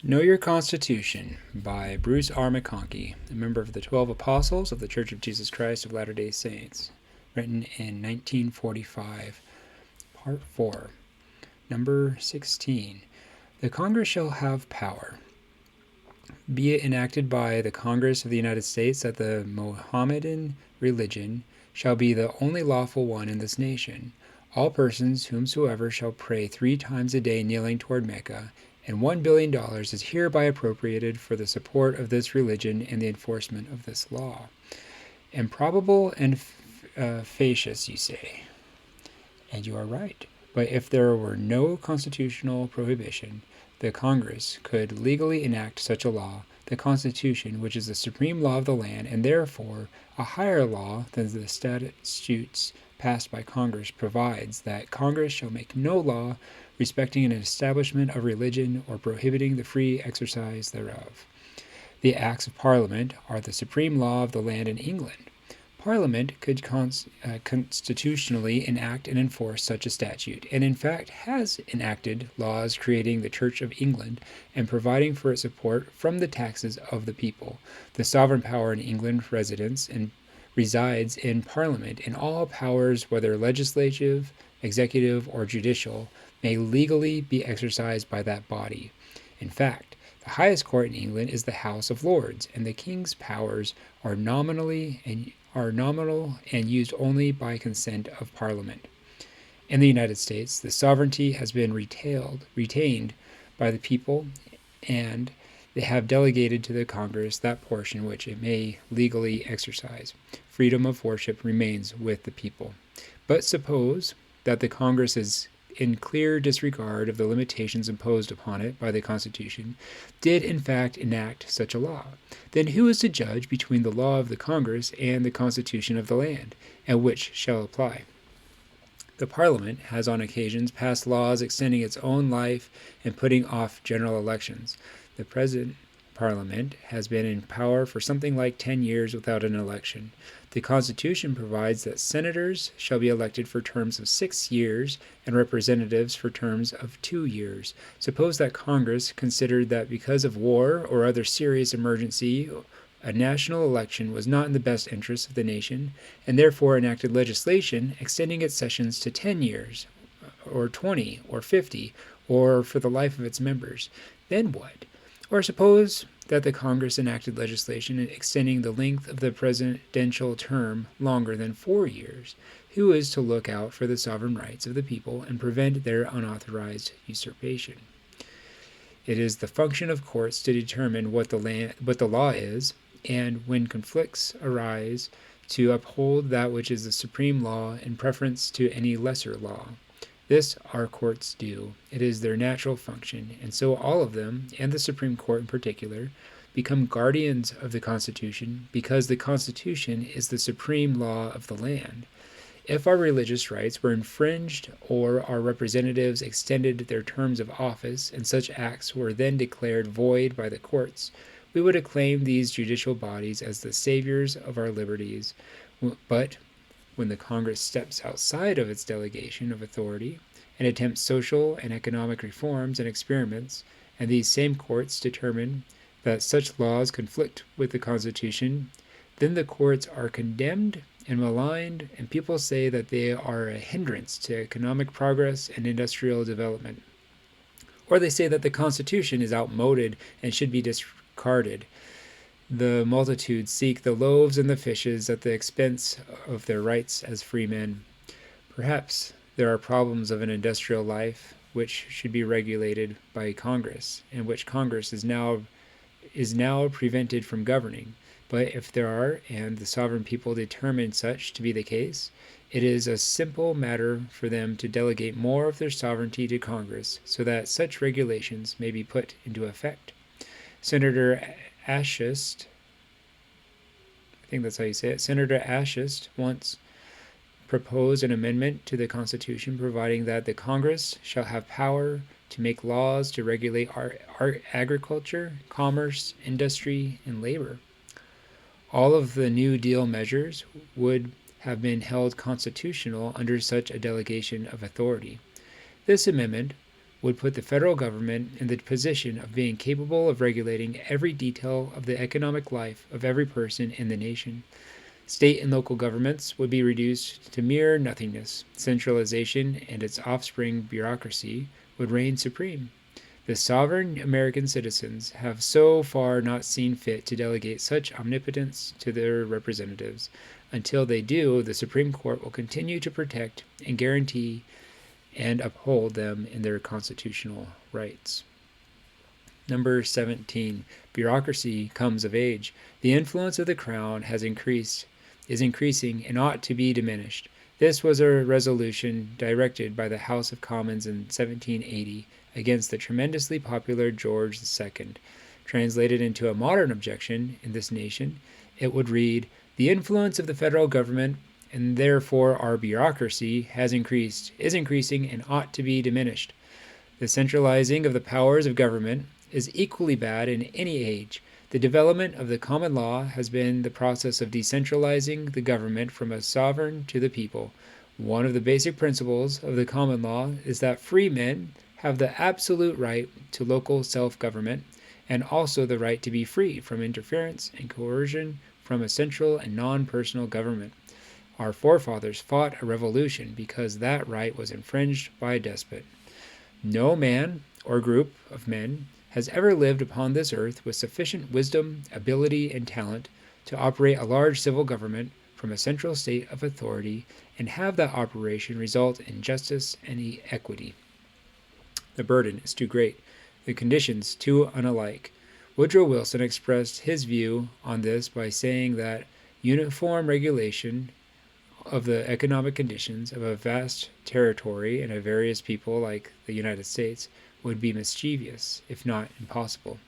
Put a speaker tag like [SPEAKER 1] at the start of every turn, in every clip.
[SPEAKER 1] Know Your Constitution by Bruce R. McConkie, a member of the 12 Apostles of the Church of Jesus Christ of Latter-day Saints, written in 1945, Part 4, Number 16. The Congress shall have power. Be it enacted by the Congress of the United States that the Mohammedan religion shall be the only lawful one in this nation. All persons whomsoever shall pray 3 times a day kneeling toward Mecca, and $1 billion is hereby appropriated for the support of this religion and the enforcement of this law. Improbable and fallacious, you say. And you are right. But if there were no constitutional prohibition, the Congress could legally enact such a law, the Constitution, which is the supreme law of the land, and therefore a higher law than the statutes passed by Congress, provides that Congress shall make no law respecting an establishment of religion or prohibiting the free exercise thereof. The Acts of Parliament are the supreme law of the land in England. Parliament could constitutionally enact and enforce such a statute, and in fact has enacted laws creating the Church of England and providing for its support from the taxes of the people. The sovereign power in England resides in Parliament, and all powers, whether legislative, executive, or judicial, may legally be exercised by that body. In fact, the highest court in England is the House of Lords, and the King's powers are nominal and used only by consent of Parliament. In the United States, the sovereignty has been retained by the people, and they have delegated to the Congress that portion which it may legally exercise. Freedom of worship remains with the people. But suppose that the Congress is in clear disregard of the limitations imposed upon it by the Constitution, did in fact enact such a law. Then who is to judge between the law of the Congress and the Constitution of the land, and which shall apply? The Parliament has on occasions passed laws extending its own life and putting off general elections. The present Parliament has been in power for something like 10 years without an election. The Constitution provides that senators shall be elected for terms of 6 years and representatives for terms of 2 years. Suppose that Congress considered that because of war or other serious emergency, a national election was not in the best interest of the nation, and therefore enacted legislation extending its sessions to 10 years, or 20, or 50, or for the life of its members. Then what? Or suppose that the Congress enacted legislation extending the length of the presidential term longer than 4 years. Who is to look out for the sovereign rights of the people and prevent their unauthorized usurpation? It is the function of courts to determine what the law is, and when conflicts arise, to uphold that which is the supreme law in preference to any lesser law. This our courts do. It is their natural function, and so all of them, and the Supreme Court in particular, become guardians of the Constitution, because the Constitution is the supreme law of the land. If our religious rights were infringed, or our representatives extended their terms of office, and such acts were then declared void by the courts, we would acclaim these judicial bodies as the saviors of our liberties. But when the Congress steps outside of its delegation of authority and attempts social and economic reforms and experiments, and these same courts determine that such laws conflict with the Constitution, then the courts are condemned and maligned, and people say that they are a hindrance to economic progress and industrial development. Or they say that the Constitution is outmoded and should be discarded. The multitude seek the loaves and the fishes at the expense of their rights as free men. Perhaps there are problems of an industrial life which should be regulated by Congress, and which Congress is now prevented from governing. But if there are, and the sovereign people determine such to be the case, it is a simple matter for them to delegate more of their sovereignty to Congress, so that such regulations may be put into effect. Senator Ashist, I think that's how you say it, Senator Ashist once proposed an amendment to the Constitution providing that the Congress shall have power to make laws to regulate our agriculture, commerce, industry, and labor. All of the New Deal measures would have been held constitutional under such a delegation of authority. This amendment would put the federal government in the position of being capable of regulating every detail of the economic life of every person in the nation. State and local governments would be reduced to mere nothingness. Centralization and its offspring bureaucracy would reign supreme. The sovereign American citizens have so far not seen fit to delegate such omnipotence to their representatives. Until they do, the Supreme Court will continue to protect and guarantee and uphold them in their constitutional rights. Number 17. Bureaucracy comes of age. The influence of the crown is increasing and ought to be diminished. This was a resolution directed by the House of Commons in 1780 against the tremendously popular George II. Translated into a modern objection in this nation, it would read, "The influence of the federal government, and therefore our bureaucracy, is increasing, and ought to be diminished. The centralizing of the powers of government is equally bad in any age. The development of the common law has been the process of decentralizing the government from a sovereign to the people. One of the basic principles of the common law is that free men have the absolute right to local self-government, and also the right to be free from interference and coercion from a central and non-personal government. Our forefathers fought a revolution because that right was infringed by a despot. No man or group of men has ever lived upon this earth with sufficient wisdom, ability, and talent to operate a large civil government from a central state of authority and have that operation result in justice and equity. The burden is too great, the conditions too unlike. Woodrow Wilson expressed his view on this by saying that uniform regulation of the economic conditions of a vast territory and of various people like the United States would be mischievous, if not impossible.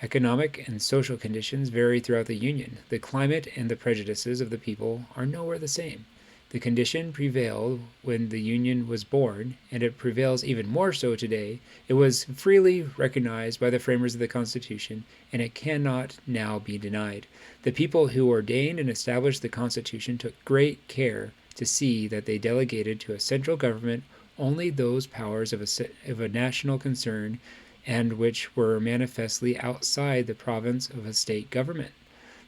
[SPEAKER 1] Economic and social conditions vary throughout the Union. The climate and the prejudices of the people are nowhere the same. The condition prevailed when the Union was born, and it prevails even more so today. It was freely recognized by the framers of the Constitution, and it cannot now be denied. The people who ordained and established the Constitution took great care to see that they delegated to a central government only those powers of a national concern and which were manifestly outside the province of a state government.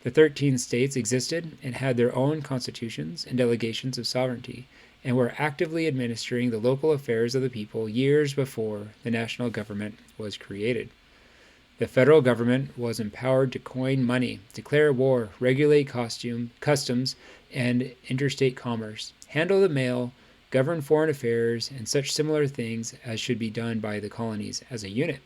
[SPEAKER 1] The 13 states existed and had their own constitutions and delegations of sovereignty, and were actively administering the local affairs of the people years before the national government was created. The federal government was empowered to coin money, declare war, regulate customs and interstate commerce, handle the mail, govern foreign affairs, and such similar things as should be done by the colonies as a unit.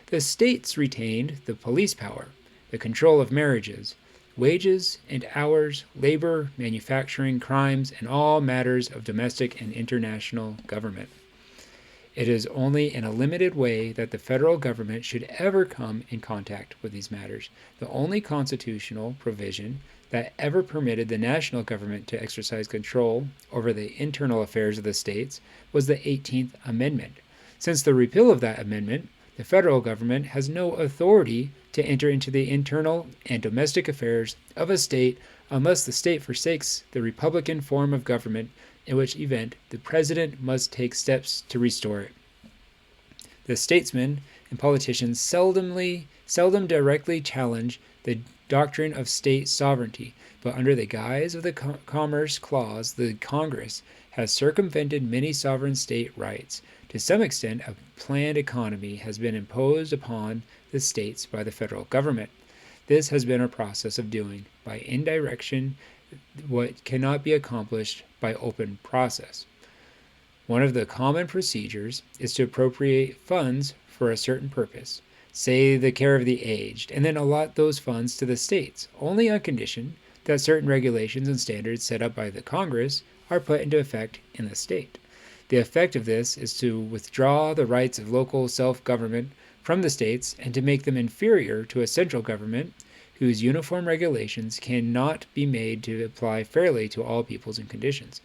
[SPEAKER 1] The states retained the police power, the control of marriages, wages and hours, labor, manufacturing, crimes, and all matters of domestic and international government. It is only in a limited way that the federal government should ever come in contact with these matters. The only constitutional provision that ever permitted the national government to exercise control over the internal affairs of the states was the 18th Amendment. Since the repeal of that amendment, the federal government has no authority to enter into the internal and domestic affairs of a state unless the state forsakes the republican form of government, in which event the president must take steps to restore it. The statesmen and politicians seldom directly challenge the doctrine of state sovereignty, but under the guise of the Commerce Clause, the Congress has circumvented many sovereign state rights. To some extent, a planned economy has been imposed upon the states by the federal government. This has been a process of doing, by indirection, what cannot be accomplished by open process. One of the common procedures is to appropriate funds for a certain purpose, say the care of the aged, and then allot those funds to the states, only on condition that certain regulations and standards set up by the Congress are put into effect in the state. The effect of this is to withdraw the rights of local self-government from the states and to make them inferior to a central government whose uniform regulations cannot be made to apply fairly to all peoples and conditions.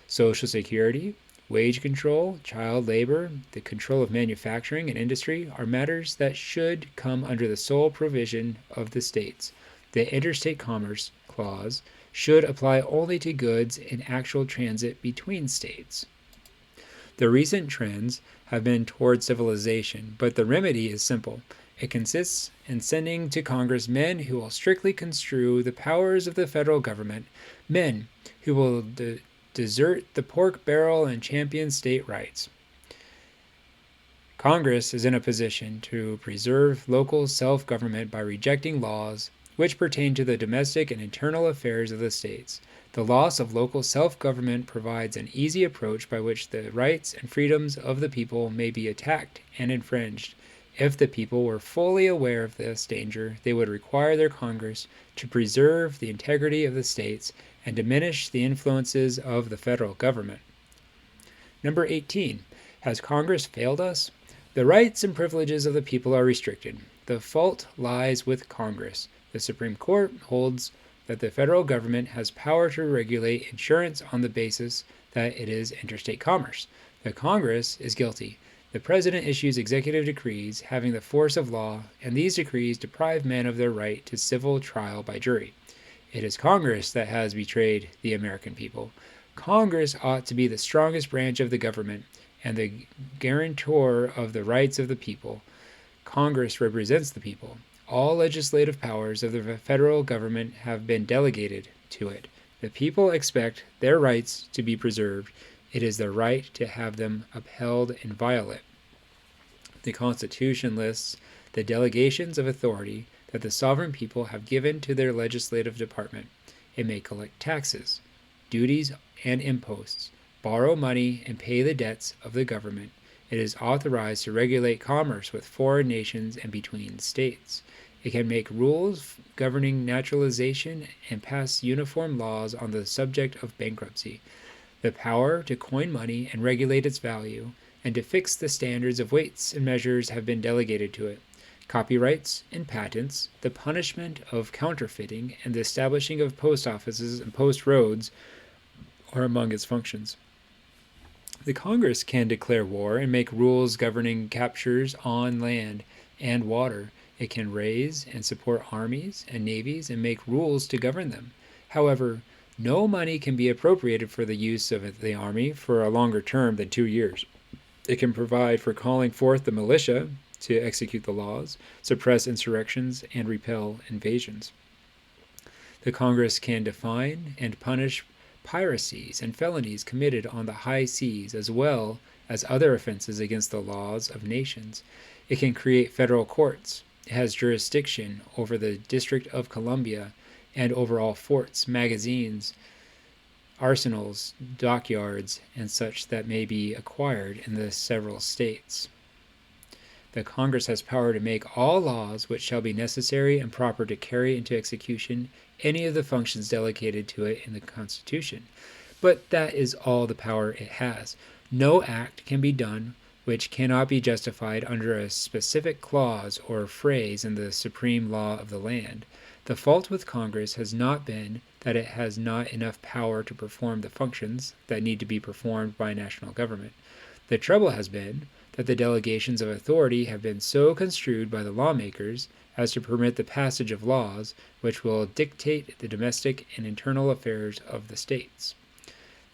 [SPEAKER 1] Social security, wage control, child labor, the control of manufacturing and industry are matters that should come under the sole provision of the states. The Interstate Commerce Clause should apply only to goods in actual transit between states. The recent trends have been toward civilization, but the remedy is simple. It consists in sending to Congress men who will strictly construe the powers of the federal government, men who will desert the pork barrel and champion state rights. Congress is in a position to preserve local self-government by rejecting laws which pertain to the domestic and internal affairs of the states. The loss of local self-government provides an easy approach by which the rights and freedoms of the people may be attacked and infringed. If the people were fully aware of this danger, they would require their Congress to preserve the integrity of the states and diminish the influences of the federal government. Number 18. Has Congress failed us? The rights and privileges of the people are restricted. The fault lies with Congress. The Supreme Court holds that the federal government has power to regulate insurance on the basis that it is interstate commerce. The Congress is guilty. The President issues executive decrees having the force of law, and these decrees deprive men of their right to civil trial by jury. It is Congress that has betrayed the American people. Congress ought to be the strongest branch of the government and the guarantor of the rights of the people. Congress represents the people. All legislative powers of the federal government have been delegated to it. The people expect their rights to be preserved. It is their right to have them upheld inviolate. The Constitution lists the delegations of authority that the sovereign people have given to their legislative department. It may collect taxes, duties, and imposts, borrow money, and pay the debts of the government. It is authorized to regulate commerce with foreign nations and between states. It can make rules governing naturalization and pass uniform laws on the subject of bankruptcy. The power to coin money and regulate its value, and to fix the standards of weights and measures have been delegated to it. Copyrights and patents, the punishment of counterfeiting, and the establishing of post offices and post roads are among its functions. The Congress can declare war and make rules governing captures on land and water. It can raise and support armies and navies and make rules to govern them. However, no money can be appropriated for the use of the army for a longer term than 2 years. It can provide for calling forth the militia to execute the laws, suppress insurrections, and repel invasions. The Congress can define and punish piracies and felonies committed on the high seas, as well as other offenses against the laws of nations. It can create federal courts. It has jurisdiction over the District of Columbia and over all forts, magazines, arsenals, dockyards, and such that may be acquired in the several states. The Congress has power to make all laws which shall be necessary and proper to carry into execution any of the functions delegated to it in the Constitution. But that is all the power it has. No act can be done which cannot be justified under a specific clause or phrase in the supreme law of the land. The fault with Congress has not been that it has not enough power to perform the functions that need to be performed by national government. The trouble has been that the delegations of authority have been so construed by the lawmakers as to permit the passage of laws which will dictate the domestic and internal affairs of the states.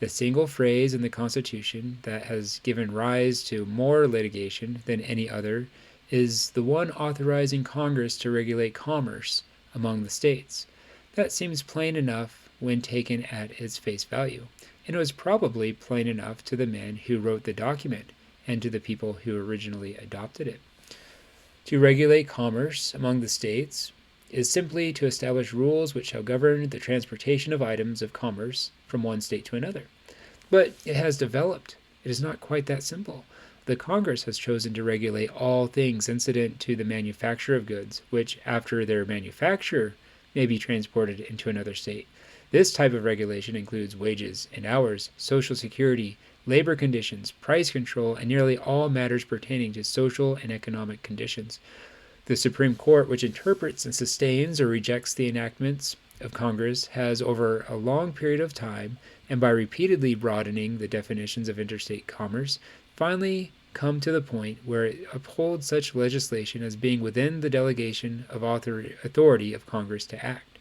[SPEAKER 1] The single phrase in the Constitution that has given rise to more litigation than any other is the one authorizing Congress to regulate commerce among the states. That seems plain enough when taken at its face value, and it was probably plain enough to the men who wrote the document and to the people who originally adopted it. To regulate commerce among the states is simply to establish rules which shall govern the transportation of items of commerce from one state to another. But it has developed. It is not quite that simple. The Congress has chosen to regulate all things incident to the manufacture of goods, which, after their manufacture, may be transported into another state. This type of regulation includes wages and hours, social security, labor conditions, price control, and nearly all matters pertaining to social and economic conditions. The Supreme Court, which interprets and sustains or rejects the enactments of Congress, has over a long period of time, and by repeatedly broadening the definitions of interstate commerce, finally come to the point where it upholds such legislation as being within the delegation of authority of Congress to act.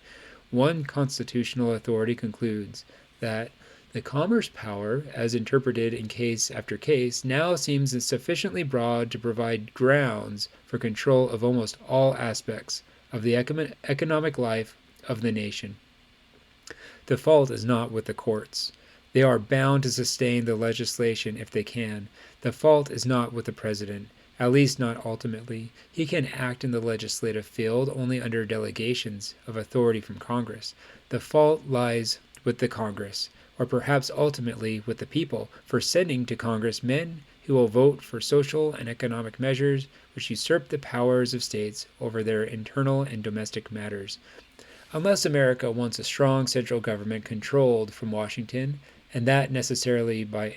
[SPEAKER 1] One constitutional authority concludes that The commerce power, as interpreted in case after case, now seems sufficiently broad to provide grounds for control of almost all aspects of the economic life of the nation. The fault is not with the courts. They are bound to sustain the legislation if they can. The fault is not with the president, at least not ultimately. He can act in the legislative field only under delegations of authority from Congress. The fault lies with the Congress, or perhaps ultimately with the people, for sending to Congress men who will vote for social and economic measures which usurp the powers of states over their internal and domestic matters. Unless America wants a strong central government controlled from Washington, and that necessarily by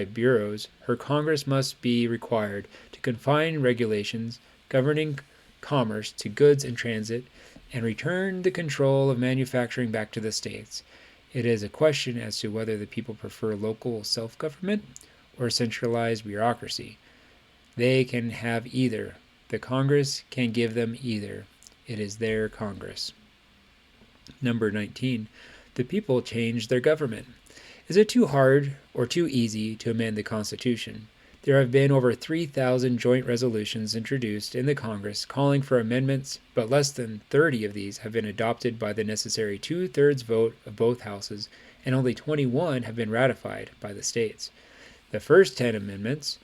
[SPEAKER 1] bureaus, her Congress must be required to confine regulations governing commerce to goods in transit and return the control of manufacturing back to the states. It is a question as to whether the people prefer local self-government or centralized bureaucracy. They can have either. The Congress can give them either. It is their Congress. Number 19. The people change their government. Is it too hard or too easy to amend the Constitution? There have been over 3,000 joint resolutions introduced in the Congress calling for amendments, but less than 30 of these have been adopted by the necessary two-thirds vote of both houses, and only 21 have been ratified by the states. The first 10 amendments,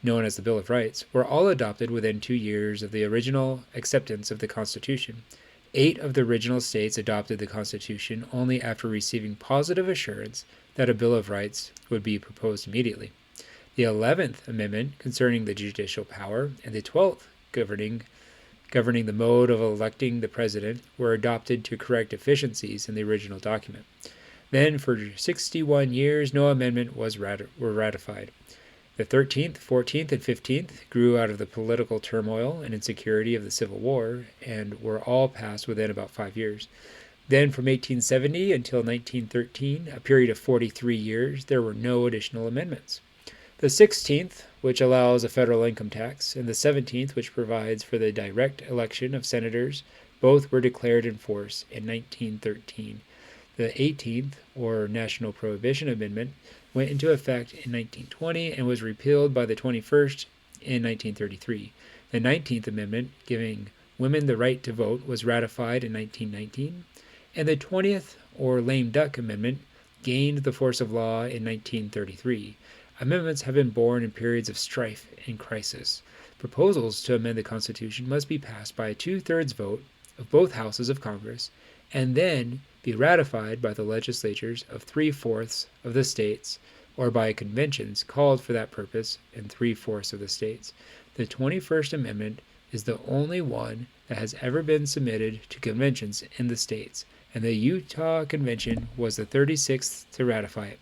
[SPEAKER 1] known as the Bill of Rights, were all adopted within 2 years of the original acceptance of the Constitution. 8 of the original states adopted the Constitution only after receiving positive assurance that a Bill of Rights would be proposed immediately. The 11th Amendment concerning the judicial power and the 12th governing the mode of electing the president were adopted to correct deficiencies in the original document. Then, for 61 years, no amendment were ratified. The 13th, 14th, and 15th grew out of the political turmoil and insecurity of the Civil War and were all passed within about 5 years. Then, from 1870 until 1913, a period of 43 years, there were no additional amendments. The 16th, which allows a federal income tax, and the 17th, which provides for the direct election of senators, both were declared in force in 1913. The 18th, or National Prohibition Amendment, went into effect in 1920 and was repealed by the 21st in 1933. The 19th Amendment, giving women the right to vote, was ratified in 1919, and the 20th, or Lame Duck Amendment, gained the force of law in 1933. Amendments have been born in periods of strife and crisis. Proposals to amend the Constitution must be passed by a two-thirds vote of both houses of Congress, and then be ratified by the legislatures of 3/4 of the states, or by conventions called for that purpose in 3/4 of the states. The 21st Amendment is the only one that has ever been submitted to conventions in the states, and the Utah Convention was the 36th to ratify it.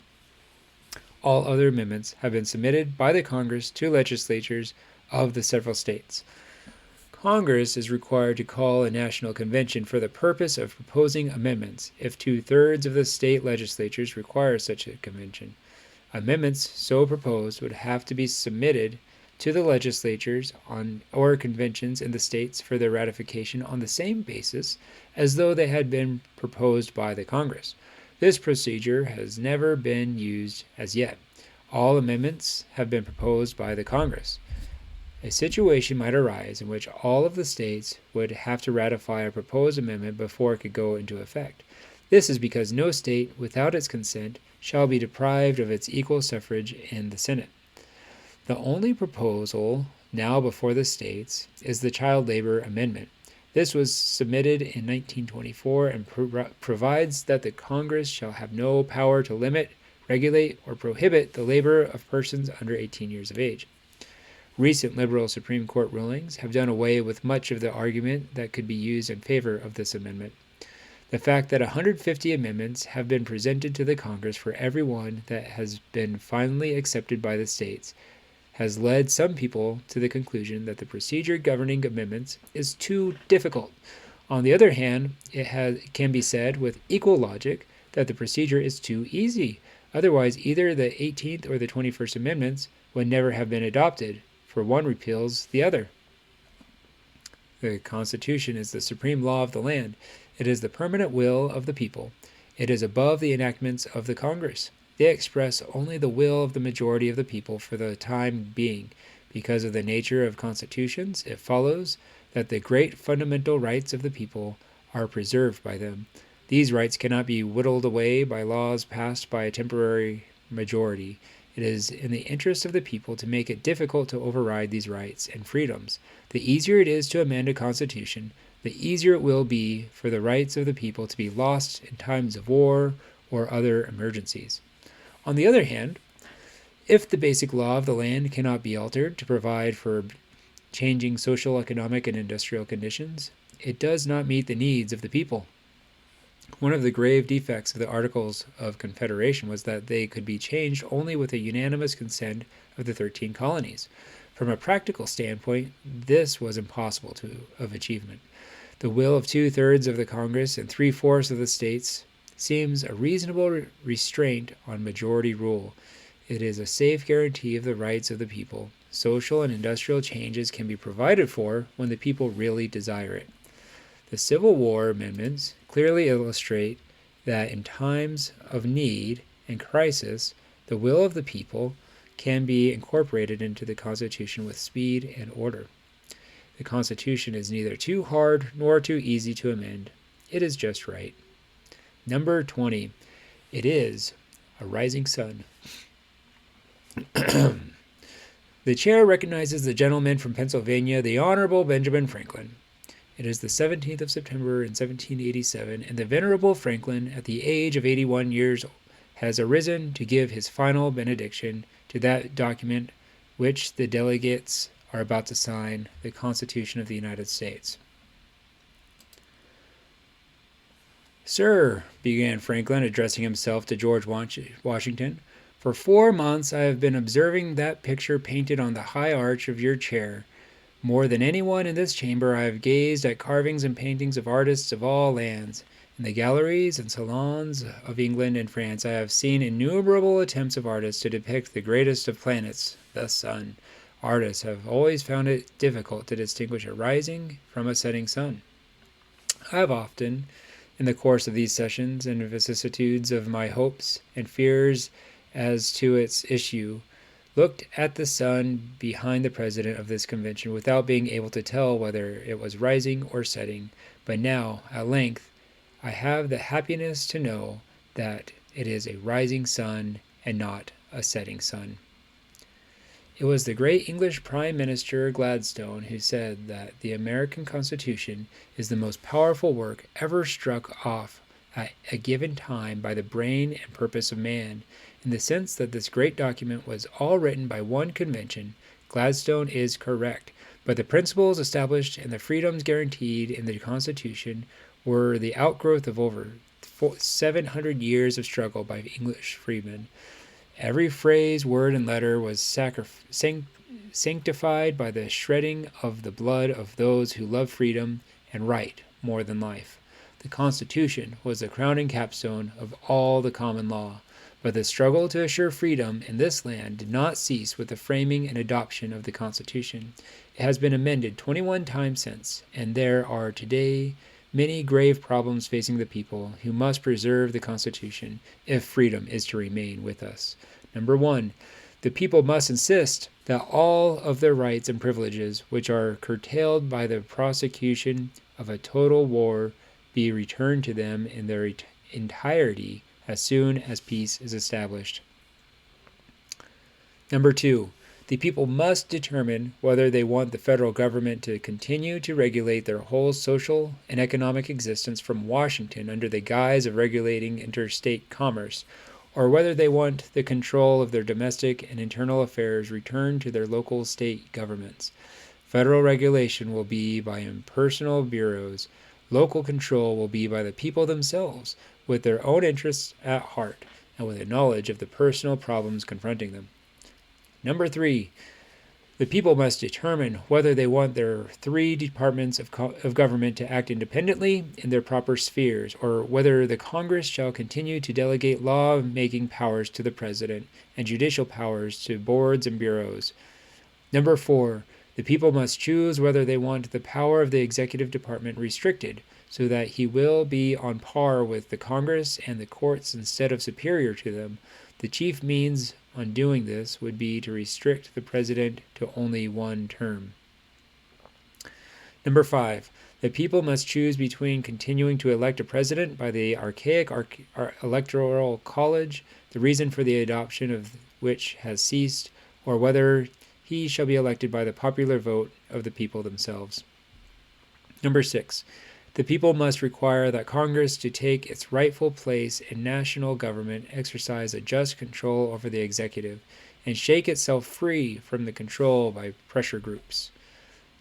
[SPEAKER 1] All other amendments have been submitted by the Congress to legislatures of the several states. Congress is required to call a national convention for the purpose of proposing amendments if two-thirds of the state legislatures require such a convention. Amendments so proposed would have to be submitted to the legislatures or conventions in the states for their ratification on the same basis as though they had been proposed by the Congress. This procedure has never been used as yet. All amendments have been proposed by the Congress. A situation might arise in which all of the states would have to ratify a proposed amendment before it could go into effect. This is because no state, without its consent, shall be deprived of its equal suffrage in the Senate. The only proposal now before the states is the Child Labor Amendment. This was submitted in 1924 and provides that the Congress shall have no power to limit, regulate, or prohibit the labor of persons under 18 years of age. Recent liberal Supreme Court rulings have done away with much of the argument that could be used in favor of this amendment. The fact that 150 amendments have been presented to the Congress for every one that has been finally accepted by the states has led some people to the conclusion that the procedure governing amendments is too difficult. On the other hand, it can be said with equal logic that the procedure is too easy. Otherwise, either the 18th or the 21st Amendments would never have been adopted, for one repeals the other. The Constitution is the supreme law of the land. It is the permanent will of the people. It is above the enactments of the Congress. They express only the will of the majority of the people for the time being. Because of the nature of constitutions, it follows that the great fundamental rights of the people are preserved by them. These rights cannot be whittled away by laws passed by a temporary majority. It is in the interest of the people to make it difficult to override these rights and freedoms. The easier it is to amend a constitution, the easier it will be for the rights of the people to be lost in times of war or other emergencies. On the other hand, if the basic law of the land cannot be altered to provide for changing social, economic, and industrial conditions, it does not meet the needs of the people. One of the grave defects of the Articles of Confederation was that they could be changed only with the unanimous consent of the 13 colonies. From a practical standpoint, this was impossible of achievement. The will of 2/3 of the Congress and 3/4 of the states seems a reasonable restraint on majority rule. It is a safe guarantee of the rights of the people. Social and industrial changes can be provided for when the people really desire it. The Civil War amendments clearly illustrate that in times of need and crisis, the will of the people can be incorporated into the Constitution with speed and order. The Constitution is neither too hard nor too easy to amend. It is just right. Number 20. It is a rising sun. The chair recognizes the gentleman from Pennsylvania, the Honorable Benjamin Franklin. It is the 17th of September in 1787, and the Venerable Franklin, at the age of 81 years, has arisen to give his final benediction to that document which the delegates are about to sign, the Constitution of the United States. Sir, began Franklin, addressing himself to George Washington, for 4 months I have been observing that picture painted on the high arch of your chair. More than anyone in this chamber I have gazed at carvings and paintings of artists of all lands. In the galleries and salons of England and France I have seen innumerable attempts of artists to depict the greatest of planets, the sun. Artists have always found it difficult to distinguish a rising from a setting sun. I have often, in the course of these sessions and vicissitudes of my hopes and fears as to its issue, looked at the sun behind the president of this convention without being able to tell whether it was rising or setting. But now, at length, I have the happiness to know that it is a rising sun and not a setting sun. It was the great English Prime Minister Gladstone who said that the American Constitution is the most powerful work ever struck off at a given time by the brain and purpose of man. In the sense that this great document was all written by one convention, Gladstone is correct, but the principles established and the freedoms guaranteed in the Constitution were the outgrowth of over 700 years of struggle by English freemen. Every phrase, word, and letter was sanctified by the shedding of the blood of those who love freedom and right more than life. The Constitution was the crowning capstone of all the common law. But the struggle to assure freedom in this land did not cease with the framing and adoption of the Constitution. It has been amended 21 times since, and there are today many grave problems facing the people who must preserve the Constitution if freedom is to remain with us. Number 1, the people must insist that all of their rights and privileges, which are curtailed by the prosecution of a total war, be returned to them in their entirety as soon as peace is established. Number 2, the people must determine whether they want the federal government to continue to regulate their whole social and economic existence from Washington under the guise of regulating interstate commerce, or whether they want the control of their domestic and internal affairs returned to their local state governments. Federal regulation will be by impersonal bureaus. Local control will be by the people themselves, with their own interests at heart, and with a knowledge of the personal problems confronting them. Number 3, the people must determine whether they want their 3 departments of government to act independently in their proper spheres, or whether the Congress shall continue to delegate law-making powers to the President and judicial powers to boards and bureaus. Number 4, the people must choose whether they want the power of the executive department restricted, so that he will be on par with the Congress and the courts instead of superior to them. The chief means on doing this would be to restrict the president to only one term. Number 5. The people must choose between continuing to elect a president by the archaic Electoral College, the reason for the adoption of which has ceased, or whether he shall be elected by the popular vote of the people themselves. Number 6. The people must require that Congress, to take its rightful place in national government, exercise a just control over the executive, and shake itself free from the control by pressure groups.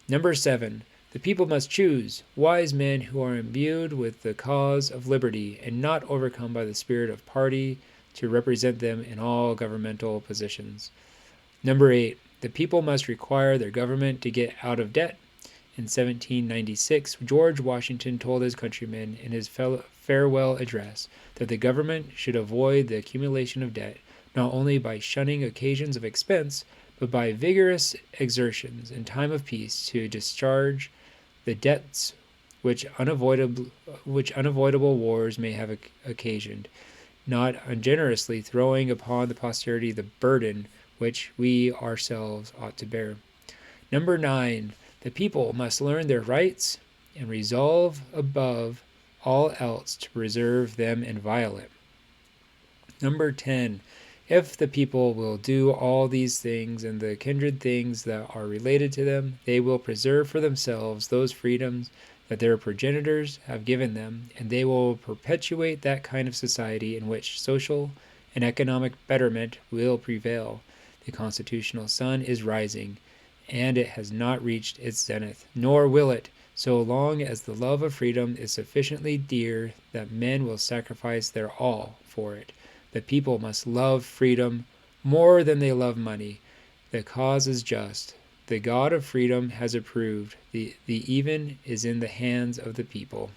[SPEAKER 1] Number 7. The people must choose wise men who are imbued with the cause of liberty and not overcome by the spirit of party to represent them in all governmental positions. Number 8. The people must require their government to get out of debt. In 1796, George Washington told his countrymen in his farewell address that the government should avoid the accumulation of debt, not only by shunning occasions of expense, but by vigorous exertions in time of peace to discharge the debts which unavoidable wars may have occasioned, not ungenerously throwing upon the posterity the burden which we ourselves ought to bear. Number 9. The people must learn their rights and resolve above all else to preserve them inviolate. Number 10. If the people will do all these things and the kindred things that are related to them, they will preserve for themselves those freedoms that their progenitors have given them, and they will perpetuate that kind of society in which social and economic betterment will prevail. The constitutional sun is rising, and it has not reached its zenith, nor will it, so long as the love of freedom is sufficiently dear that men will sacrifice their all for it. The people must love freedom more than they love money. The cause is just. The God of freedom has approved. The even is in the hands of the people.